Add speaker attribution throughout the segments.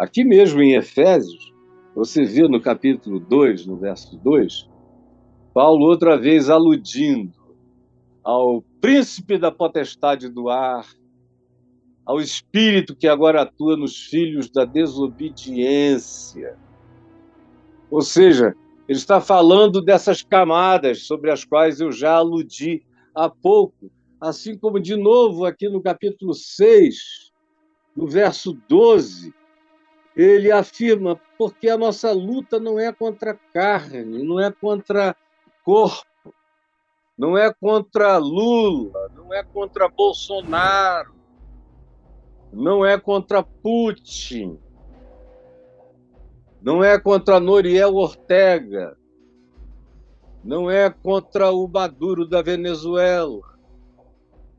Speaker 1: Aqui mesmo em Efésios, você vê no capítulo 2, no verso 2, Paulo outra vez aludindo ao príncipe da potestade do ar, ao espírito que agora atua nos filhos da desobediência. Ou seja, ele está falando dessas camadas sobre as quais eu já aludi há pouco, assim como, de novo, aqui no capítulo 6, no verso 12, ele afirma, porque a nossa luta não é contra carne, não é contra corpo, não é contra Lula, não é contra Bolsonaro, não é contra Putin, não é contra Noriel Ortega, não é contra o Maduro da Venezuela,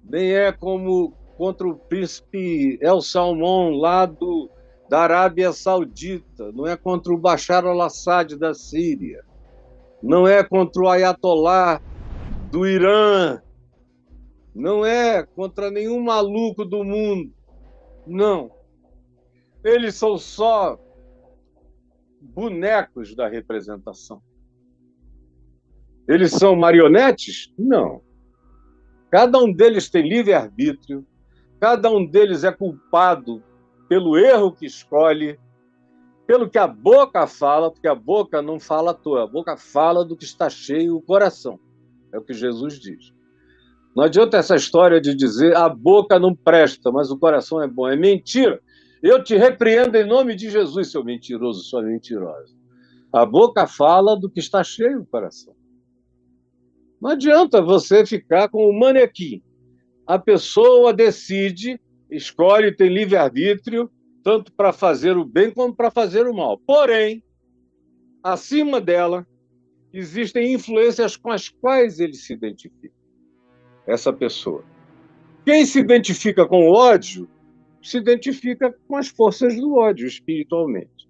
Speaker 1: nem é contra o príncipe El Salmón lá da Arábia Saudita, não é contra o Bashar al-Assad da Síria, não é contra o Ayatollah do Irã, não é contra nenhum maluco do mundo, não. Eles são só bonecos da representação. Eles são marionetes? Não. Cada um deles tem livre-arbítrio, cada um deles é culpado pelo erro que escolhe, pelo que a boca fala, porque a boca não fala à toa, a boca fala do que está cheio o coração. É o que Jesus diz. Não adianta essa história de dizer a boca não presta, mas o coração é bom. É mentira. Eu te repreendo em nome de Jesus, seu mentiroso, sua mentirosa. A boca fala do que está cheio o coração. Não adianta você ficar com o manequim. A pessoa decide, escolhe, tem livre-arbítrio, tanto para fazer o bem como para fazer o mal. Porém, acima dela, existem influências com as quais ele se identifica, essa pessoa. Quem se identifica com o ódio, se identifica com as forças do ódio, espiritualmente.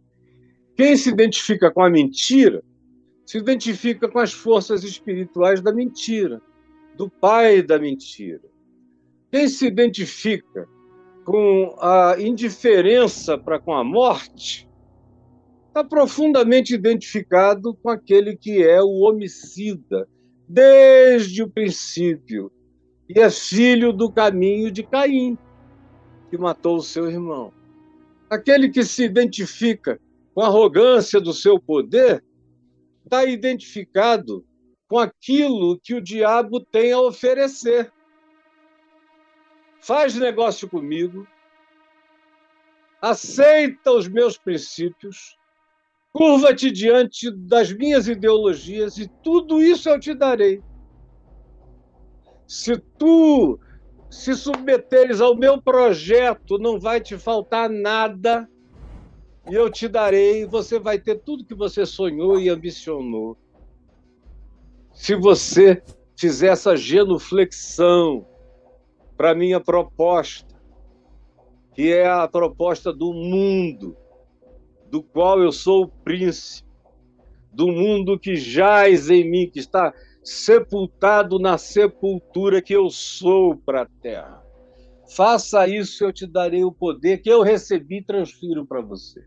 Speaker 1: Quem se identifica com a mentira, se identifica com as forças espirituais da mentira, do pai da mentira. Quem se identifica com a indiferença para com a morte, está profundamente identificado com aquele que é o homicida, desde o princípio, e é filho do caminho de Caim, que matou o seu irmão. Aquele que se identifica com a arrogância do seu poder, está identificado com aquilo que o diabo tem a oferecer. Faz negócio comigo, aceita os meus princípios, curva-te diante das minhas ideologias e tudo isso eu te darei. Se tu se submeteres ao meu projeto, não vai te faltar nada e eu te darei, você vai ter tudo que você sonhou e ambicionou. Se você fizer essa genuflexão para a minha proposta, que é a proposta do mundo, do qual eu sou o príncipe, do mundo que jaz em mim, que está sepultado na sepultura que eu sou para a terra. Faça isso, eu te darei o poder que eu recebi e transfiro para você.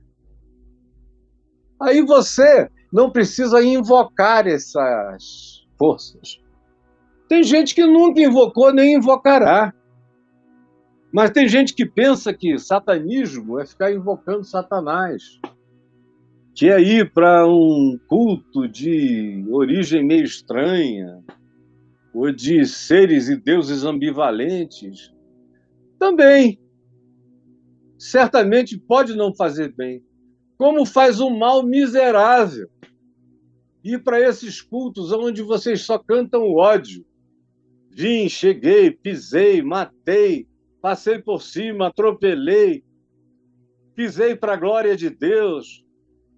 Speaker 1: Aí você não precisa invocar essas forças. Tem gente que nunca invocou nem invocará. Mas tem gente que pensa que satanismo é ficar invocando Satanás, que é ir para um culto de origem meio estranha, ou de seres e deuses ambivalentes. Também, certamente pode não fazer bem. Como faz um mal miserável ir para esses cultos onde vocês só cantam ódio. Vim, cheguei, pisei, matei, passei por cima, atropelei, pisei para a glória de Deus.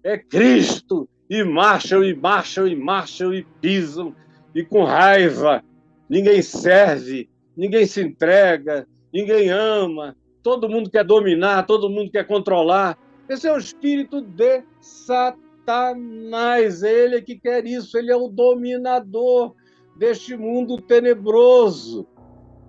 Speaker 1: É Cristo, e marcham, e marcham, e marcham, e pisam, e com raiva. Ninguém serve, ninguém se entrega, ninguém ama, todo mundo quer dominar, todo mundo quer controlar. Esse é o espírito de Satanás, é ele que quer isso, ele é o dominador deste mundo tenebroso,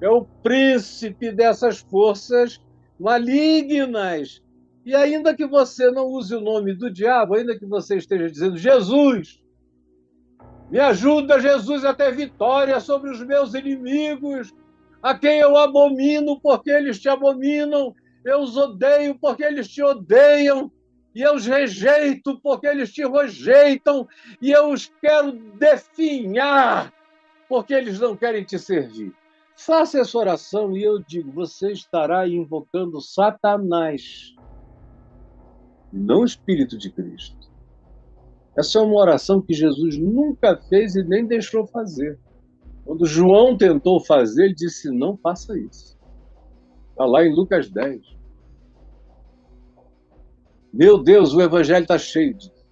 Speaker 1: é o príncipe dessas forças malignas. E ainda que você não use o nome do diabo, ainda que você esteja dizendo, Jesus, me ajuda, Jesus, a ter vitória sobre os meus inimigos, a quem eu abomino porque eles te abominam, eu os odeio porque eles te odeiam, e eu os rejeito porque eles te rejeitam, e eu os quero definhar porque eles não querem te servir. Faça essa oração e eu digo, você estará invocando Satanás, não o Espírito de Cristo. Essa é uma oração que Jesus nunca fez e nem deixou fazer. Quando João tentou fazer, ele disse, não faça isso. Está lá em Lucas 10. Meu Deus, o evangelho está cheio disso.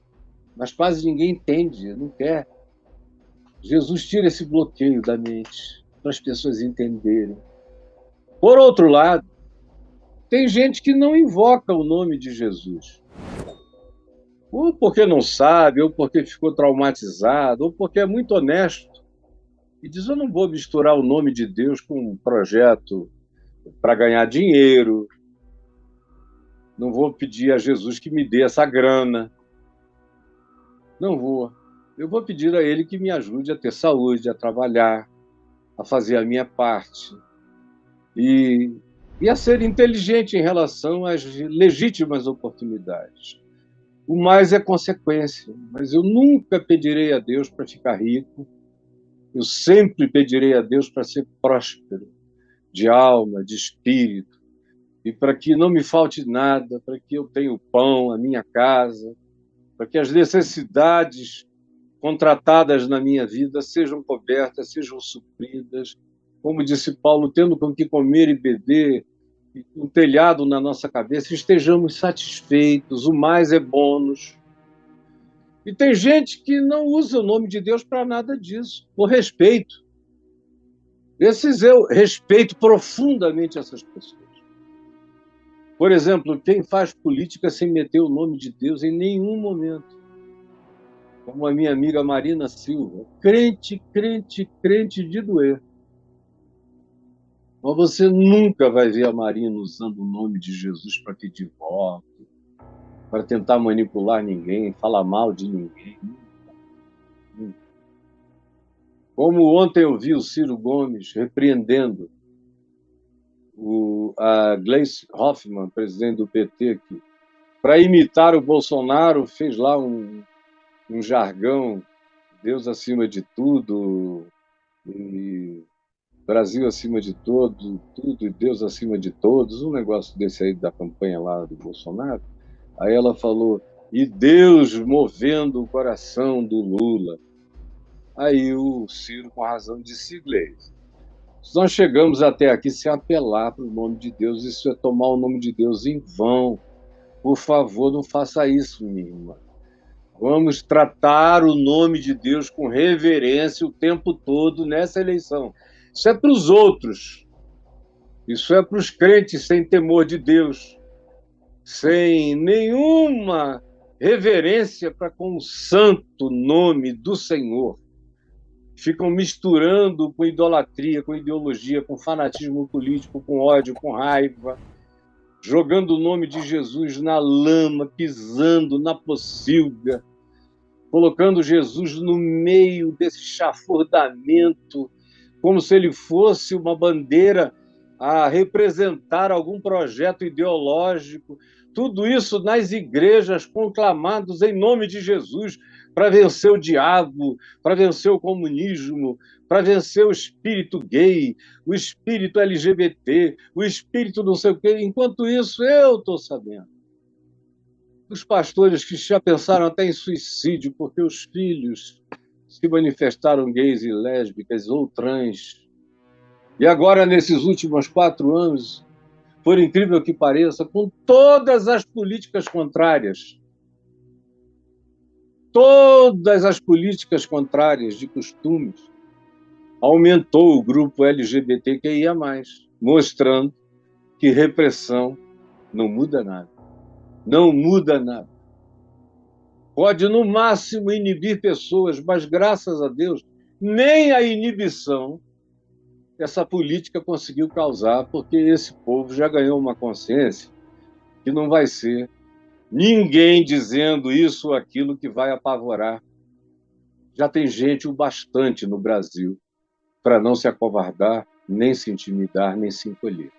Speaker 1: Mas quase ninguém entende, não quer. Jesus tira esse bloqueio da mente para as pessoas entenderem. Por outro lado, tem gente que não invoca o nome de Jesus. Ou porque não sabe, ou porque ficou traumatizado, ou porque é muito honesto. E diz, eu não vou misturar o nome de Deus com um projeto para ganhar dinheiro. Não vou pedir a Jesus que me dê essa grana. Não vou. Eu vou pedir a Ele que me ajude a ter saúde, a trabalhar, a fazer a minha parte. E a ser inteligente em relação às legítimas oportunidades. O mais é consequência, mas eu nunca pedirei a Deus para ficar rico, eu sempre pedirei a Deus para ser próspero, de alma, de espírito, e para que não me falte nada, para que eu tenha o pão, a minha casa, para que as necessidades contratadas na minha vida sejam cobertas, sejam supridas. Como disse Paulo, tendo com que comer e beber, um telhado na nossa cabeça, estejamos satisfeitos, o mais é bônus. E tem gente que não usa o nome de Deus para nada disso, por respeito. Eu respeito profundamente essas pessoas. Por exemplo, quem faz política sem meter o nome de Deus em nenhum momento. Como a minha amiga Marina Silva, crente, crente, crente de doer. Mas você nunca vai ver a Marina usando o nome de Jesus para pedir voto, para tentar manipular ninguém, falar mal de ninguém. Como ontem eu vi o Ciro Gomes repreendendo a Gleisi Hoffmann, presidente do PT, que, para imitar o Bolsonaro, fez lá um jargão, Deus acima de tudo, e Brasil acima de tudo e Deus acima de todos, um negócio desse aí da campanha lá do Bolsonaro. Aí ela falou, e Deus movendo o coração do Lula. Aí o Ciro, com razão, disse, Gleisi, se nós chegamos até aqui sem apelar para o nome de Deus, isso é tomar o nome de Deus em vão. Por favor, não faça isso, minha irmã. Vamos tratar o nome de Deus com reverência o tempo todo nessa eleição. Isso é para os outros. Isso é para os crentes sem temor de Deus, sem nenhuma reverência para com o santo nome do Senhor. Ficam misturando com idolatria, com ideologia, com fanatismo político, com ódio, com raiva, jogando o nome de Jesus na lama, pisando na pocilga, colocando Jesus no meio desse chafurdamento, como se ele fosse uma bandeira a representar algum projeto ideológico. Tudo isso nas igrejas, conclamados em nome de Jesus, para vencer o diabo, para vencer o comunismo, para vencer o espírito gay, o espírito LGBT, o espírito não sei o quê. Enquanto isso, eu estou sabendo dos pastores que já pensaram até em suicídio porque os filhos se manifestaram gays e lésbicas ou trans. E agora, nesses últimos 4 anos, por incrível que pareça, com todas as políticas contrárias, de costumes, aumentou o grupo LGBTQIA+, mostrando que repressão não muda nada. Não muda nada. Pode, no máximo, inibir pessoas, mas, graças a Deus, nem a inibição essa política conseguiu causar, porque esse povo já ganhou uma consciência que não vai ser ninguém dizendo isso ou aquilo que vai apavorar. Já tem gente o bastante no Brasil para não se acovardar, nem se intimidar, nem se encolher.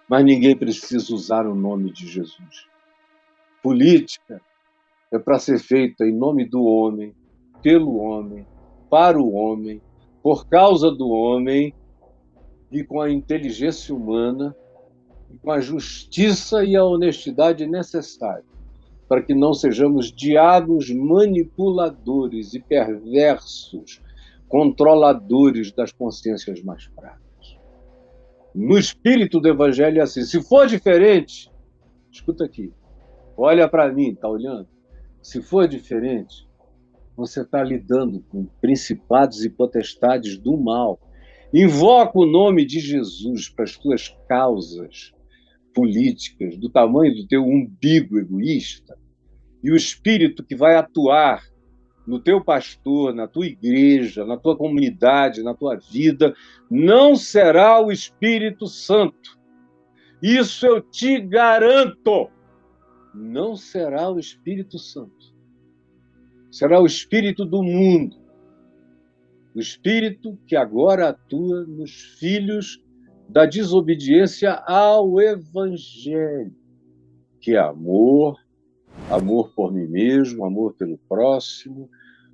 Speaker 1: Mas ninguém precisa usar o nome de Jesus. Política é para ser feita em nome do homem, pelo homem, para o homem, por causa do homem e com a inteligência humana, e com a justiça e a honestidade necessárias, para que não sejamos diabos manipuladores e perversos, controladores das consciências mais fracas. No espírito do Evangelho é assim. Se for diferente, escuta aqui, olha para mim, está olhando? Se for diferente, você está lidando com principados e potestades do mal. Invoca o nome de Jesus para as tuas causas políticas, do tamanho do teu umbigo egoísta, e o Espírito que vai atuar no teu pastor, na tua igreja, na tua comunidade, na tua vida, não será o Espírito Santo. Isso eu te garanto. Não será o Espírito Santo. Será o espírito do mundo. O espírito que agora atua nos filhos da desobediência ao Evangelho, que é amor, amor por mim mesmo, amor pelo próximo,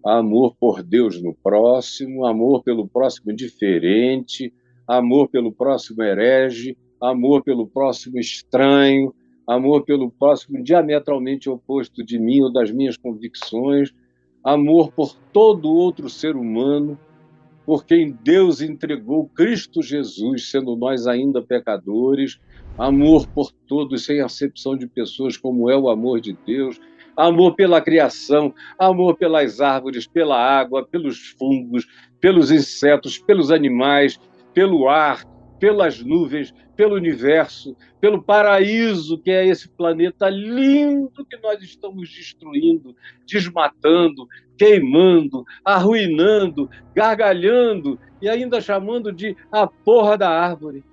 Speaker 1: amor por Deus no próximo, amor pelo próximo diferente, amor pelo próximo herege, amor pelo próximo estranho, amor pelo próximo diametralmente oposto de mim ou das minhas convicções, amor por todo outro ser humano, por quem Deus entregou Cristo Jesus, sendo nós ainda pecadores, amor por todos, sem acepção de pessoas, como é o amor de Deus, amor pela criação, amor pelas árvores, pela água, pelos fungos, pelos insetos, pelos animais, pelo ar, pelas nuvens, pelo universo, pelo paraíso, que é esse planeta lindo que nós estamos destruindo, desmatando, queimando, arruinando, gargalhando e ainda chamando de a porra da árvore.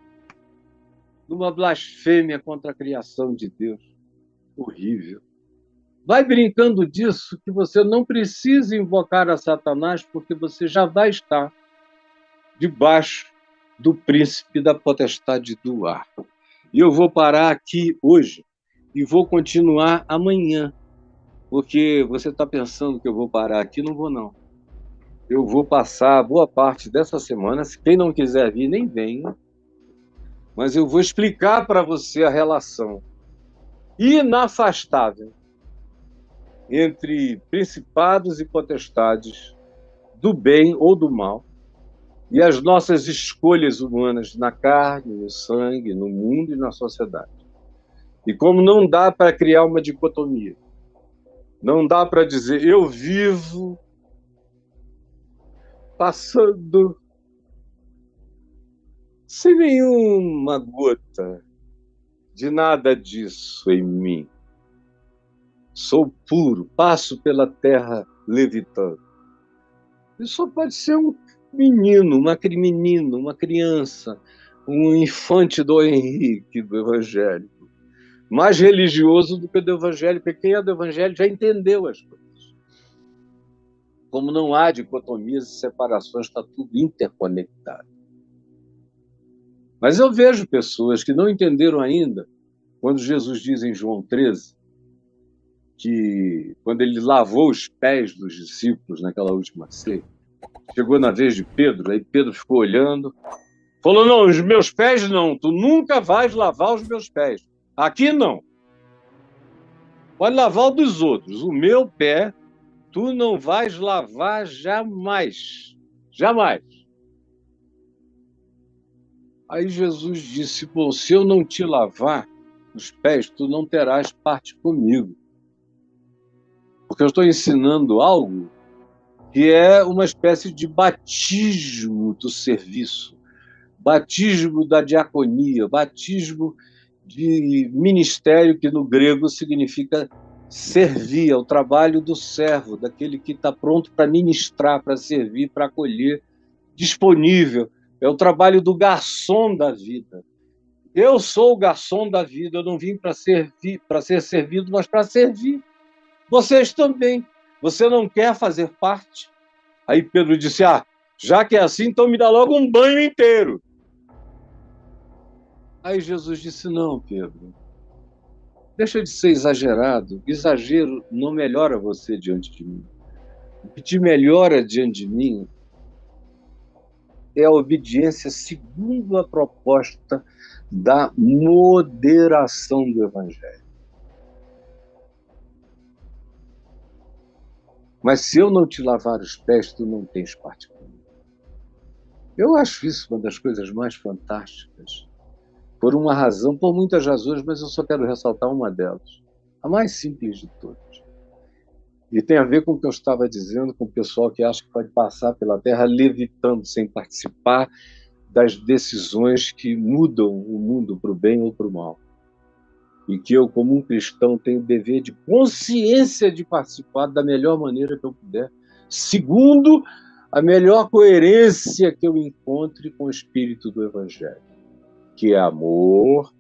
Speaker 1: Numa blasfêmia contra a criação de Deus. Horrível. Vai brincando disso, que você não precisa invocar a Satanás, porque você já vai estar debaixo do príncipe da potestade do ar. E eu vou parar aqui hoje e vou continuar amanhã, porque você está pensando que eu vou parar aqui, não vou não. Eu vou passar boa parte dessa semana, se quem não quiser vir, nem venha, mas eu vou explicar para você a relação inafastável entre principados e potestades do bem ou do mal e as nossas escolhas humanas na carne, no sangue, no mundo e na sociedade. E como não dá para criar uma dicotomia, não dá para dizer eu vivo passando sem nenhuma gota de nada disso em mim. Sou puro, passo pela terra levitando. Isso só pode ser um menino, uma criança, um infante do Henrique do evangélico, mais religioso do que do evangélico, porque quem é do evangelho já entendeu as coisas. Como não há dicotomias e separações, está tudo interconectado. Mas eu vejo pessoas que não entenderam ainda, quando Jesus diz em João 13, que quando ele lavou os pés dos discípulos naquela última ceia, chegou na vez de Pedro, aí Pedro ficou olhando, falou, não, os meus pés não, tu nunca vais lavar os meus pés. Aqui não. Pode lavar o dos outros, o meu pé tu não vais lavar jamais. Jamais. Aí Jesus disse, pô, se eu não te lavar os pés, tu não terás parte comigo. Porque eu estou ensinando algo que é uma espécie de batismo do serviço, batismo da diaconia, batismo de ministério, que no grego significa servir, é o trabalho do servo, daquele que está pronto para ministrar, para servir, para acolher, disponível. É o trabalho do garçom da vida. Eu sou o garçom da vida, eu não vim para ser servido, mas para servir. Vocês também. Você não quer fazer parte? Aí Pedro disse, já que é assim, então me dá logo um banho inteiro. Aí Jesus disse, não, Pedro, deixa de ser exagerado. Exagero não melhora você diante de mim. O que te melhora diante de mim é a obediência segundo a proposta da moderação do Evangelho. Mas se eu não te lavar os pés, tu não tens parte comigo. Eu acho isso uma das coisas mais fantásticas. Por uma razão, por muitas razões, mas eu só quero ressaltar uma delas. A mais simples de todas. E tem a ver com o que eu estava dizendo, com o pessoal que acha que pode passar pela Terra levitando sem participar das decisões que mudam o mundo para o bem ou para o mal. E que eu, como um cristão, tenho o dever de consciência de participar da melhor maneira que eu puder, segundo a melhor coerência que eu encontre com o espírito do Evangelho, que é amor,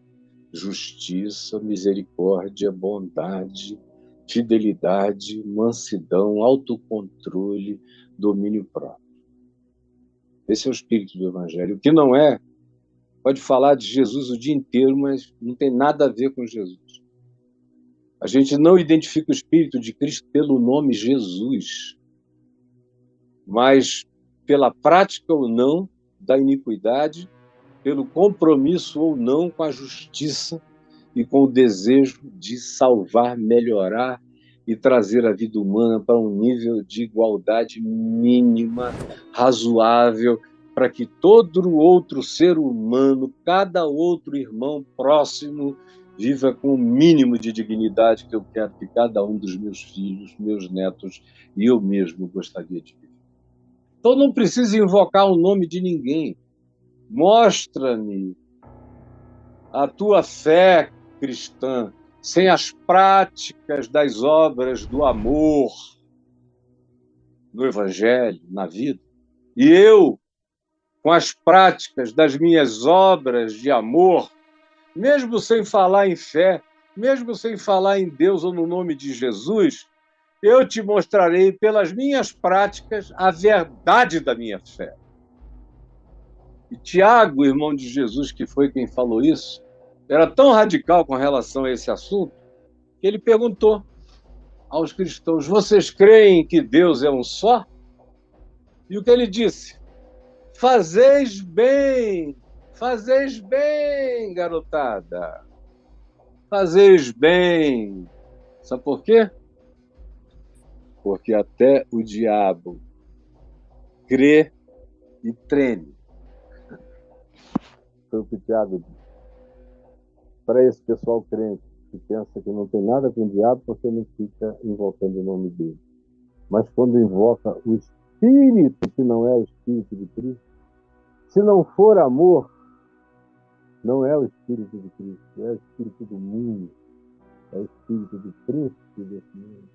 Speaker 1: justiça, misericórdia, bondade, fidelidade, mansidão, autocontrole, domínio próprio. Esse é o espírito do Evangelho. O que não é, pode falar de Jesus o dia inteiro, mas não tem nada a ver com Jesus. A gente não identifica o Espírito de Cristo pelo nome Jesus, mas pela prática ou não da iniquidade, pelo compromisso ou não com a justiça e com o desejo de salvar, melhorar e trazer a vida humana para um nível de igualdade mínima, razoável, para que todo outro ser humano, cada outro irmão próximo, viva com o mínimo de dignidade que eu quero que cada um dos meus filhos, meus netos e eu mesmo gostaria de viver. Então não precisa invocar o nome de ninguém. Mostra-me a tua fé cristã sem as práticas das obras do amor no Evangelho, na vida. E eu, com as práticas das minhas obras de amor, mesmo sem falar em fé, mesmo sem falar em Deus ou no nome de Jesus, eu te mostrarei pelas minhas práticas a verdade da minha fé. E Tiago, irmão de Jesus, que foi quem falou isso, era tão radical com relação a esse assunto, que ele perguntou aos cristãos, vocês creem que Deus é um só? E o que ele disse? Fazeis bem, garotada. Fazeis bem. Sabe por quê? Porque até o diabo crê e treme. Foi o que o Tiago disse. Para esse pessoal crente que pensa que não tem nada com o diabo, você não fica invocando o nome dele. Mas quando invoca o Espírito, que não é o Espírito de Cristo, se não for amor, não é o Espírito de Cristo, é o Espírito do mundo, é o Espírito do príncipe desse mundo.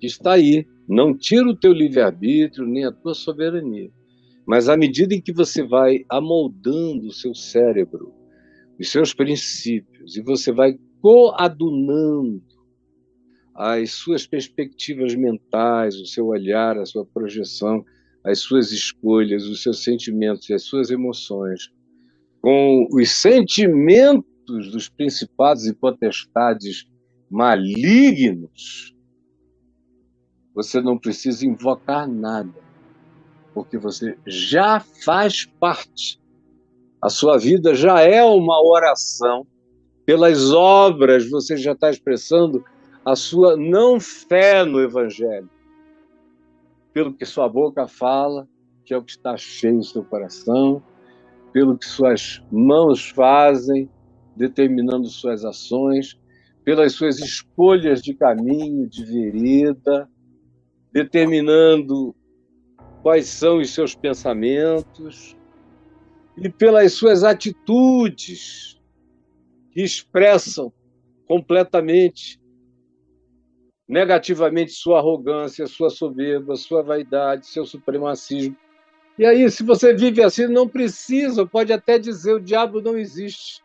Speaker 1: Que está aí, não tira o teu livre-arbítrio, nem a tua soberania. Mas à medida em que você vai amoldando o seu cérebro, os seus princípios, e você vai coadunando as suas perspectivas mentais, o seu olhar, a sua projeção, as suas escolhas, os seus sentimentos e as suas emoções, com os sentimentos dos principados e potestades malignos, você não precisa invocar nada, porque você já faz parte. A sua vida já é uma oração. Pelas obras, você já está expressando a sua não fé no Evangelho. Pelo que sua boca fala, que é o que está cheio do seu coração, pelo que suas mãos fazem, determinando suas ações, pelas suas escolhas de caminho, de vereda, determinando quais são os seus pensamentos, e pelas suas atitudes, que expressam completamente, negativamente, sua arrogância, sua soberba, sua vaidade, seu supremacismo. E aí, se você vive assim, não precisa, pode até dizer, o diabo não existe.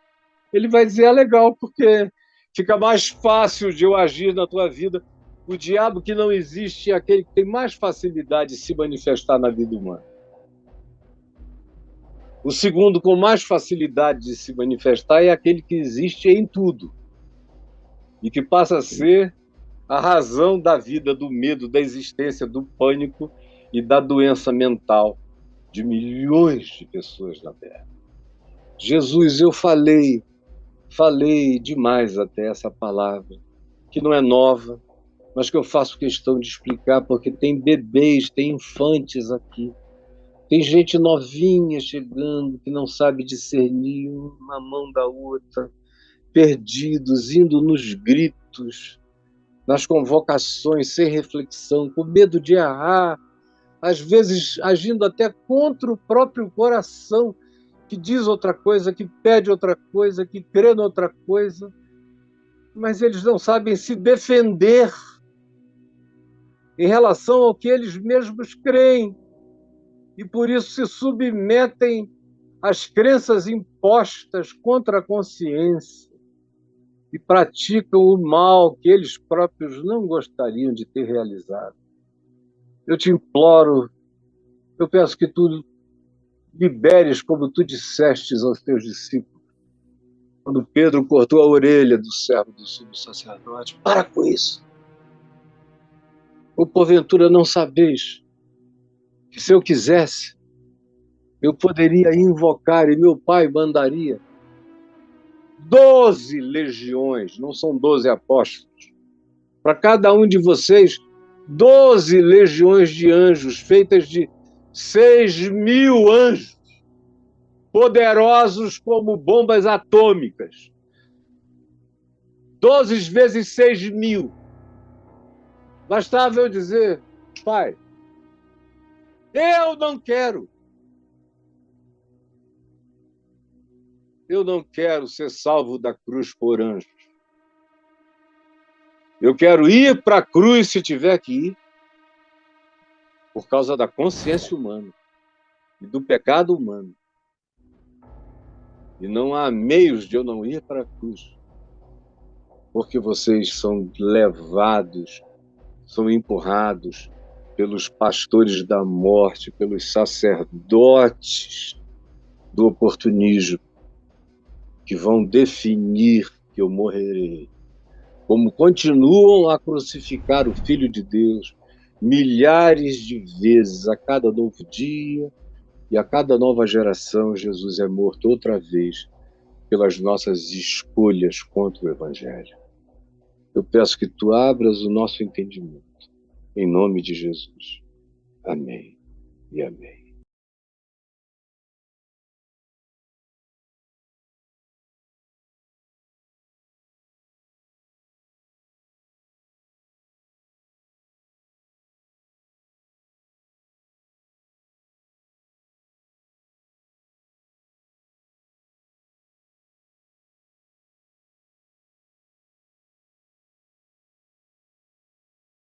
Speaker 1: Ele vai dizer, legal, porque fica mais fácil de eu agir na tua vida. O diabo que não existe é aquele que tem mais facilidade de se manifestar na vida humana. O segundo com mais facilidade de se manifestar é aquele que existe em tudo e que passa a ser a razão da vida, do medo, da existência, do pânico e da doença mental de milhões de pessoas na Terra. Jesus, eu falei demais até essa palavra, que não é nova, mas que eu faço questão de explicar, porque tem bebês, tem infantes aqui, tem gente novinha chegando que não sabe discernir uma mão da outra, perdidos, indo nos gritos, nas convocações, sem reflexão, com medo de errar, às vezes agindo até contra o próprio coração, que diz outra coisa, que pede outra coisa, que crê noutra coisa, mas eles não sabem se defender em relação ao que eles mesmos creem, e por isso se submetem às crenças impostas contra a consciência e praticam o mal que eles próprios não gostariam de ter realizado. Eu te imploro, eu peço que tu liberes, como tu dissestes aos teus discípulos, quando Pedro cortou a orelha do servo do sumo sacerdote. Para com isso! Ou porventura não sabeis que se eu quisesse, eu poderia invocar e meu pai mandaria 12 legiões, não são 12 apóstolos, para cada um de vocês, 12 legiões de anjos, feitas de 6.000 anjos, poderosos como bombas atômicas. 12 vezes 6.000. Bastava eu dizer, pai, eu não quero. Eu não quero ser salvo da cruz por anjos. Eu quero ir para a cruz se tiver que ir, por causa da consciência humana e do pecado humano. E não há meios de eu não ir para a cruz, porque vocês são levados, são empurrados pelos pastores da morte, pelos sacerdotes do oportunismo, que vão definir que eu morrerei. Como continuam a crucificar o Filho de Deus milhares de vezes a cada novo dia e a cada nova geração, Jesus é morto outra vez pelas nossas escolhas contra o Evangelho. Eu peço que tu abras o nosso entendimento, em nome de Jesus. Amém e amém.